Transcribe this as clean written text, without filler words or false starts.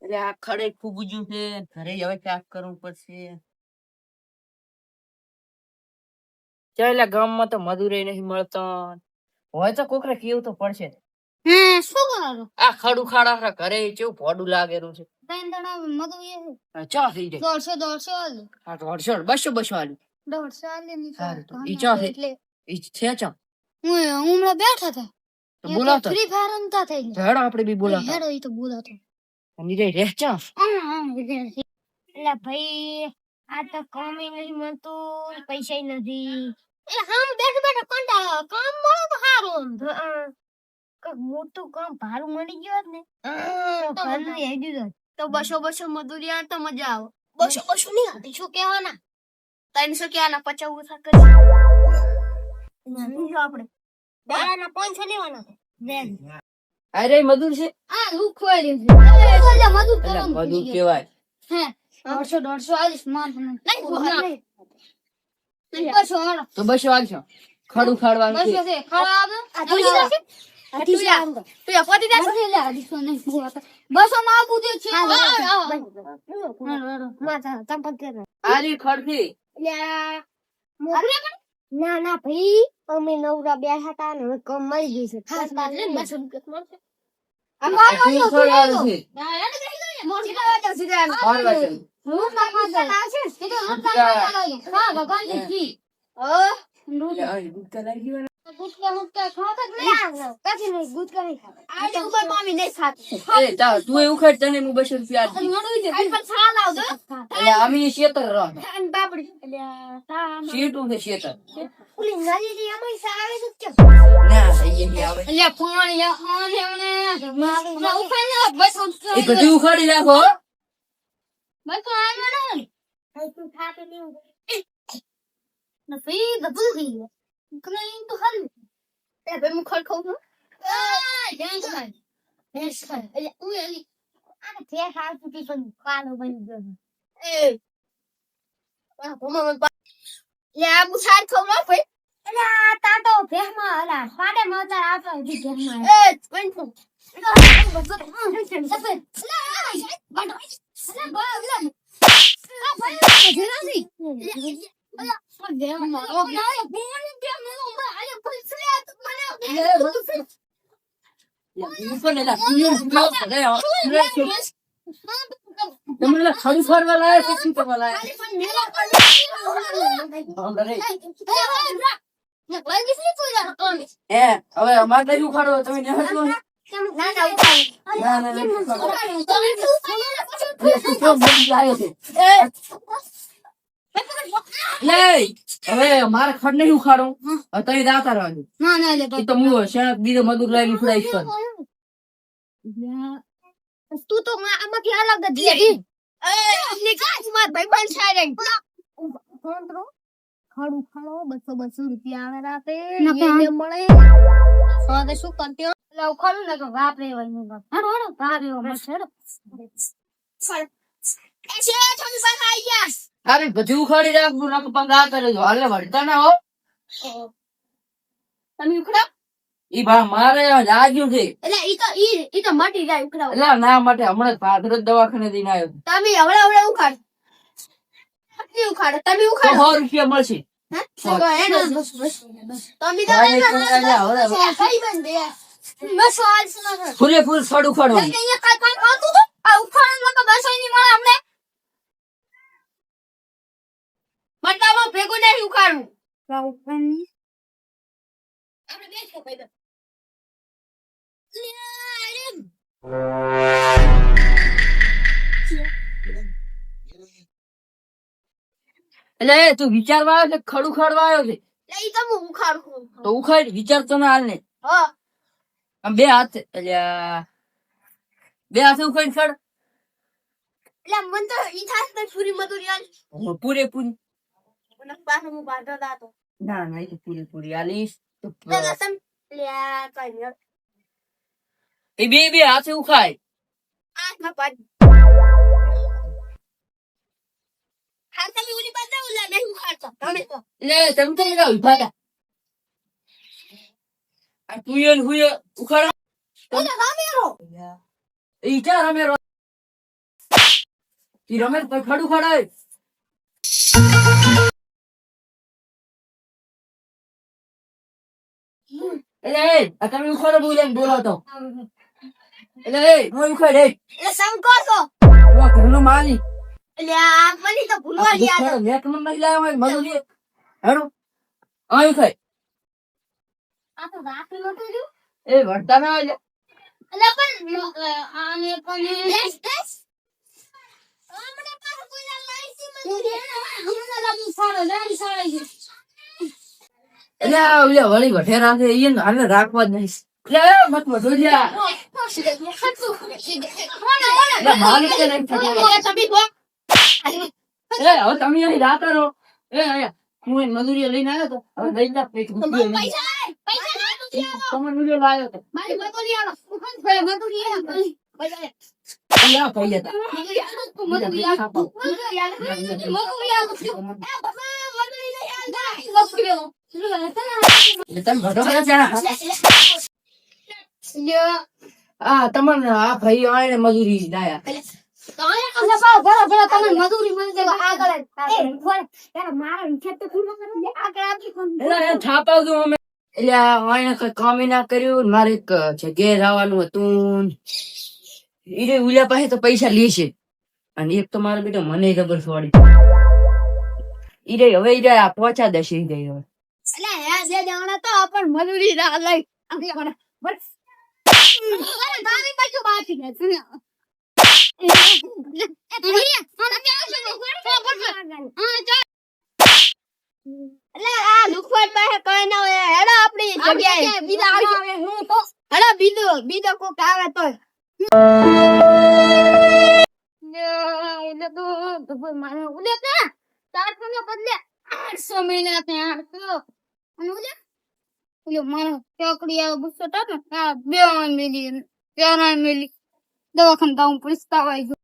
અરે આ ખડે ખૂબ ઉજ્યું છે ઘરે હવે સાફ કરવું પડશે. ચાલ્યા ગામમાં તો મજૂરી નહીં મળતો હોય તો કોકરે કેવું તો પડશે. શું કરો આ ખડું ખાડા ઘરે કેવું ભોડું લાગેલું છે. ચા થઈ જાય 150 હા તો 150 200 આલ્યું 150 ઈ ચા છે ઈ છે ચા હું હમણાં બેઠા હતા તો બોલાવતો ફ્રી ફાયર રમતા થઈ હેડો આપણે બી બોલાવતા હેડો ઈ તો બોલાતો અને રે રે ચા એટલે ભાઈ આ તો કામ નહીં મળતું પૈસા નથી એ હામ બેઠો બેઠો કંટાળો કામ મળે તો સારું કઈક મોટું કામ ભારું મળી ગયો ને તો ઘરનું હેડ્યું જાત. તો 200 મજૂરી આવે તો મજા આવે 200 નહીં આવતી શું કહેવાના 300 કહેવાના 50 ઓછા કરી આપણે દાડાના 500 લેવાના બેન અરે મજૂર છે આ લુખવાડ્યું છે મજૂર મજૂર કહેવાય હે 150 આલીશ માર નહીં બસો તો 200 આલશો ખડું ખાડવાનું છે બસો છે ખરાબ આ તુજી જશે તુજી આમ તું પતિ દે લે આલીશો નહીં બોલાતા બસો માં આપું દે છે માતા તંપત કરે આરી ખડથી ના ના ભાઈ અમે નવરા બેઠા હતા ને હવે કમ મળી ગઈ છે ખાસ એટલે 200 તું એવું ખાય તને હું 200 રૂપિયા અમે શેતર રહો શેતું છે શેતર ના આવે એ બધું ઉખાડી રાખો તમને ખડી ફરવા લાયા કે શું કરવા લાયા હવે અમારે કઈ ઉખાડો તમે ને હસવો હવે મારે ખડ નહીં ઉખાડો તમે દાતા રહેજો તો હું બીજો મજૂર લઈને ઉખડાઈશ તું તો આમાંથી અલગ જ છે આપની કાચ માર ભાઈબંધ છે રે ખાડું ખાડો 200 રૂપિયા આવે રાતે એને મળે હા તો શું કરતી એટલે ખાડું ને વાપરે હોય ને હાડો હાડો ભારે મસ્ત હેડો એસે થોડી પાસે આવી ગયા અરે બધું ઉખાડી રાખવું નાક પંગા કરે જો હાલે વળતા ના હો તમે ઉખડા ઈ ભા મારે લાગ્યું છે એટલે ઈ તો મટી જાય ઉખડા એટલે ના માટે હમણાં ભાદરત દવાખાને જઈને આવ્યો તમે હવળે ઉખાડ આટલી ઉખાડ તમે ઉખાડ 100 રૂપિયા મળશે ફૂલે ફૂલ સડ ઉખાડવાનું ભેગું નહીં ઉખાડવું એટલે તું વિચારવા આવ્યો છે ખડું ખાડવા આવ્યો છે ઈ તો હું ઉખાડું તો ઉખાડ વિચાર તો ના હાલ ને હા આમ બે હાથ એટલે બે હાથે ઉખાડી ખડ એટલે મન તો ઈ થાસ ને પૂરી મજૂરી આલી પૂરેપૂરી મને પાછો હું બાંધો દાતો ના ના એ તો પૂરેપૂરી આલીશ તો લસન લ્યા કઈ એ બે હાથે ઉખાય આઠમાં પાડ હા તમે ઓલી બાદ ઉલા નહીં ઉખાડતો તમે તો લે તમે તો લગાવ ભાગા આ તું એ હુએ ઉખાડ ઓલા રામેરો ઈ ક્યાં રમેરો ઈ રમેશ કોઈ ખડું ખડાય. એટલે એ આ તમે ઉખાડો બોલો તો. એટલે એ હું ઉખાડ એ એટલે શંકર છો હું ઘરનો માલિક. એટલે આ મને તો ભૂલવા ગયા ઉખાડો મેં તમને નહીં લાવ્યો હોય મજૂરી. હેડો આ ઉખાડ. આ તો રાત્રિ નતું રહ્યું એ વળતા ના આવે. એટલે પણ આને પણ ટેસ્ટ હમણાં પાછું કોઈ લાઈસી મને હમણાં લાગી સારો લાડી સારો છે એટલે આ ઓલા વળી વઠે રાખે ઈ હાલે રાખવા જ નહીં. એટલે મત વધો લ્યા. એટલે માલિક કે નહીં થતો. એટલે હવે તમે અહીં રાતા રહો. એ અહીંયા હું અહીં મજૂરી લઈને આવ્યો તો હવે લઈ જા પેટ મૂકી તમે મજૂરી લાવ્યો તો અલ્યા કહી જતા એટલે તમે ભટો કર્યા જાણા. આ તમને આ ભાઈ આને મજૂરી લાયા. એટલે એમ છાપાવતું અમે. એટલે આને કઈ કામ ય ના કર્યું. મારે એક જગ્યાએ જવાનું હતું. ઈ ઉલ્યા પાસે તો પૈસા લેશે અને એક તો મારો બેટો મને ખબર છોડી. ઈ હવે ઈ પહોંચા દેશે. ઈ હવે મજૂરી ના લઈ તારી બાજુ બાકી ને એટલે આ લુખવાડ પાસે કઈ ના હોય હેડો આપણી જગ્યાએ બીજા આવે હું તો હેડો બીજો કોક આવે તો મારે ઉલે કે 400 ને બદલે 800 મહિના ત્યાં 800 અને ઉલે મારો ચોકડી આવે 200 ટાકા બે મિલી 4 મિલી દવાખાને દાઉં પૈસા આવી